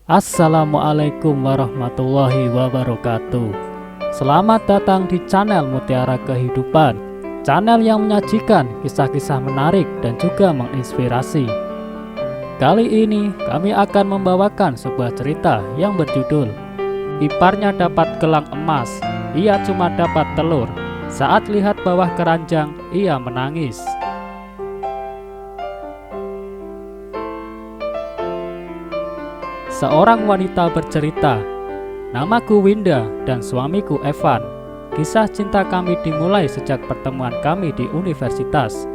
Assalamualaikum warahmatullahi wabarakatuh. Selamat datang di channel Mutiara Kehidupan, channel yang menyajikan kisah-kisah menarik dan juga menginspirasi. Kali ini kami akan membawakan sebuah cerita yang berjudul Iparnya dapat gelang emas, ia cuma dapat telur. Saat lihat bawah keranjang, ia menangis. Seorang wanita bercerita, "Namaku Winda dan suamiku Evan. Kisah cinta kami dimulai sejak pertemuan kami di universitas.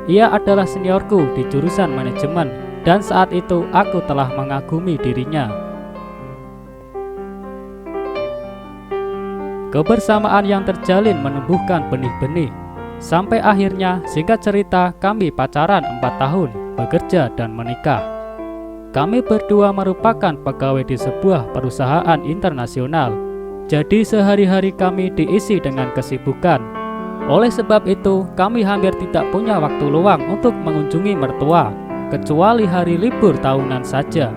Ia adalah seniorku di jurusan manajemen dan saat itu aku telah mengagumi dirinya. Kebersamaan yang terjalin menumbuhkan benih-benih. Sampai akhirnya, singkat cerita, kami pacaran 4 tahun, bekerja dan menikah. Kami berdua merupakan pegawai di sebuah perusahaan internasional. Jadi sehari-hari kami diisi dengan kesibukan. Oleh sebab itu, kami hampir tidak punya waktu luang untuk mengunjungi mertua, kecuali hari libur tahunan saja.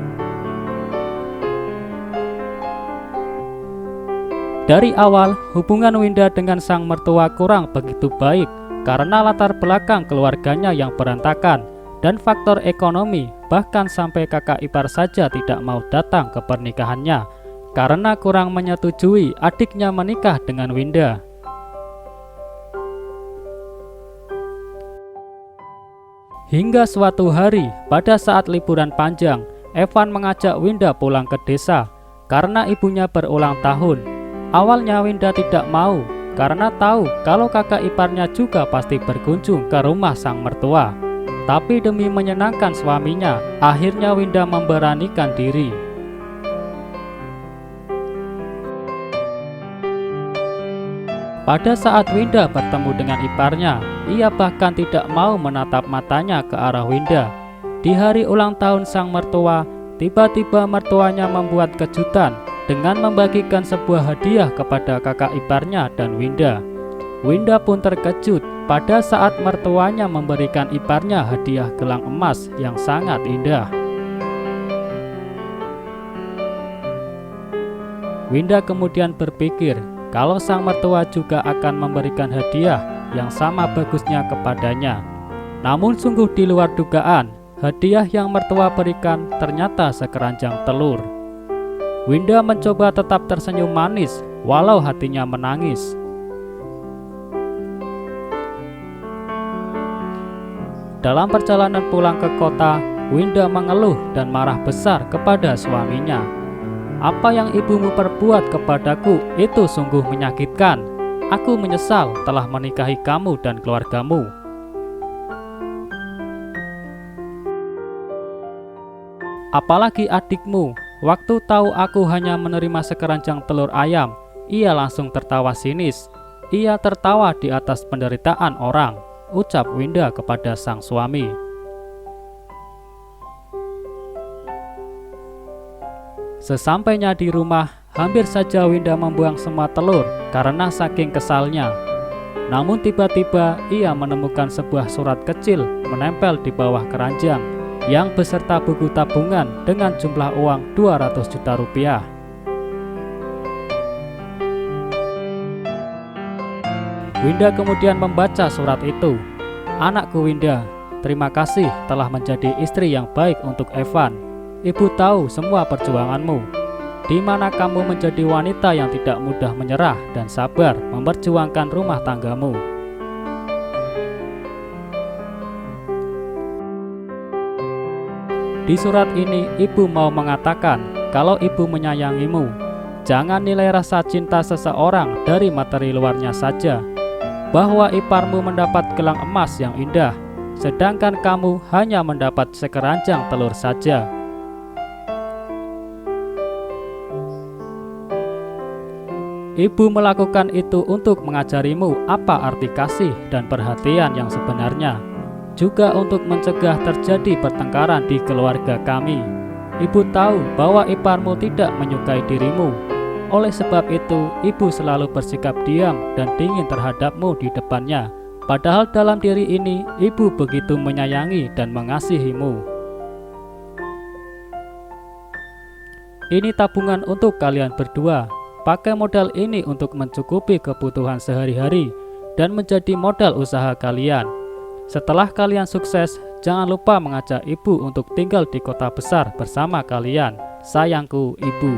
Dari awal, hubungan Winda dengan sang mertua kurang begitu baik karena latar belakang keluarganya yang berantakan dan faktor ekonomi, bahkan sampai kakak ipar saja tidak mau datang ke pernikahannya karena kurang menyetujui adiknya menikah dengan Winda. Hingga suatu hari, pada saat liburan panjang, Evan mengajak Winda pulang ke desa karena ibunya berulang tahun. Awalnya Winda tidak mau karena tahu kalau kakak iparnya juga pasti berkunjung ke rumah sang mertua. Tapi demi menyenangkan suaminya, akhirnya Winda memberanikan diri. Pada saat Winda bertemu dengan iparnya, ia bahkan tidak mau menatap matanya ke arah Winda. Di hari ulang tahun sang mertua, tiba-tiba mertuanya membuat kejutan dengan membagikan sebuah hadiah kepada kakak iparnya dan Winda. Winda pun terkejut pada saat mertuanya memberikan iparnya hadiah gelang emas yang sangat indah. Winda kemudian berpikir kalau sang mertua juga akan memberikan hadiah yang sama bagusnya kepadanya. Namun sungguh di luar dugaan, hadiah yang mertua berikan ternyata sekeranjang telur. Winda mencoba tetap tersenyum manis walau hatinya menangis. Dalam perjalanan pulang ke kota, Winda mengeluh dan marah besar kepada suaminya. "Apa yang ibumu perbuat kepadaku itu sungguh menyakitkan. Aku menyesal telah menikahi kamu dan keluargamu. Apalagi adikmu, waktu tahu aku hanya menerima sekeranjang telur ayam, ia langsung tertawa sinis. Ia tertawa di atas penderitaan orang," ucap Winda kepada sang suami. Sesampainya di rumah, hampir saja Winda membuang semua telur karena saking kesalnya. Namun tiba-tiba ia menemukan sebuah surat kecil menempel di bawah keranjang yang beserta buku tabungan dengan jumlah uang 200 juta rupiah. Winda kemudian membaca surat itu. "Anakku Winda, terima kasih telah menjadi istri yang baik untuk Evan. Ibu tahu semua perjuanganmu, di mana kamu menjadi wanita yang tidak mudah menyerah dan sabar memperjuangkan rumah tanggamu. Di surat ini ibu mau mengatakan kalau ibu menyayangimu. Jangan nilai rasa cinta seseorang dari materi luarnya saja, bahwa iparmu mendapat gelang emas yang indah, sedangkan kamu hanya mendapat sekeranjang telur saja. Ibu melakukan itu untuk mengajarimu apa arti kasih dan perhatian yang sebenarnya, juga untuk mencegah terjadi pertengkaran di keluarga kami. Ibu tahu bahwa iparmu tidak menyukai dirimu. Oleh sebab itu, ibu selalu bersikap diam dan dingin terhadapmu di depannya. Padahal dalam diri ini, ibu begitu menyayangi dan mengasihimu. Ini tabungan untuk kalian berdua. Pakai modal ini untuk mencukupi kebutuhan sehari-hari dan menjadi modal usaha kalian. Setelah kalian sukses, jangan lupa mengajak ibu untuk tinggal di kota besar bersama kalian. Sayangku, Ibu.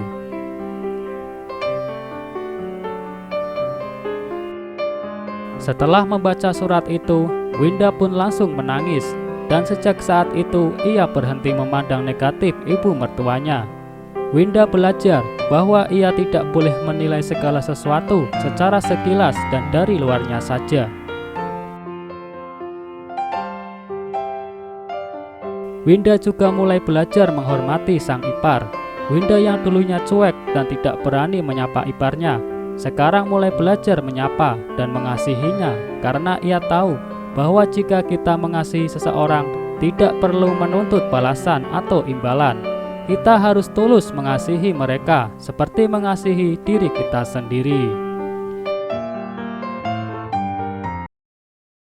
Setelah membaca surat itu, Winda pun langsung menangis. Dan sejak saat itu, ia berhenti memandang negatif ibu mertuanya. Winda belajar bahwa ia tidak boleh menilai segala sesuatu secara sekilas dan dari luarnya saja. Winda juga mulai belajar menghormati sang ipar. Winda yang dulunya cuek dan tidak berani menyapa iparnya, sekarang mulai belajar menyapa dan mengasihinya karena ia tahu bahwa jika kita mengasihi seseorang, tidak perlu menuntut balasan atau imbalan. Kita harus tulus mengasihi mereka seperti mengasihi diri kita sendiri.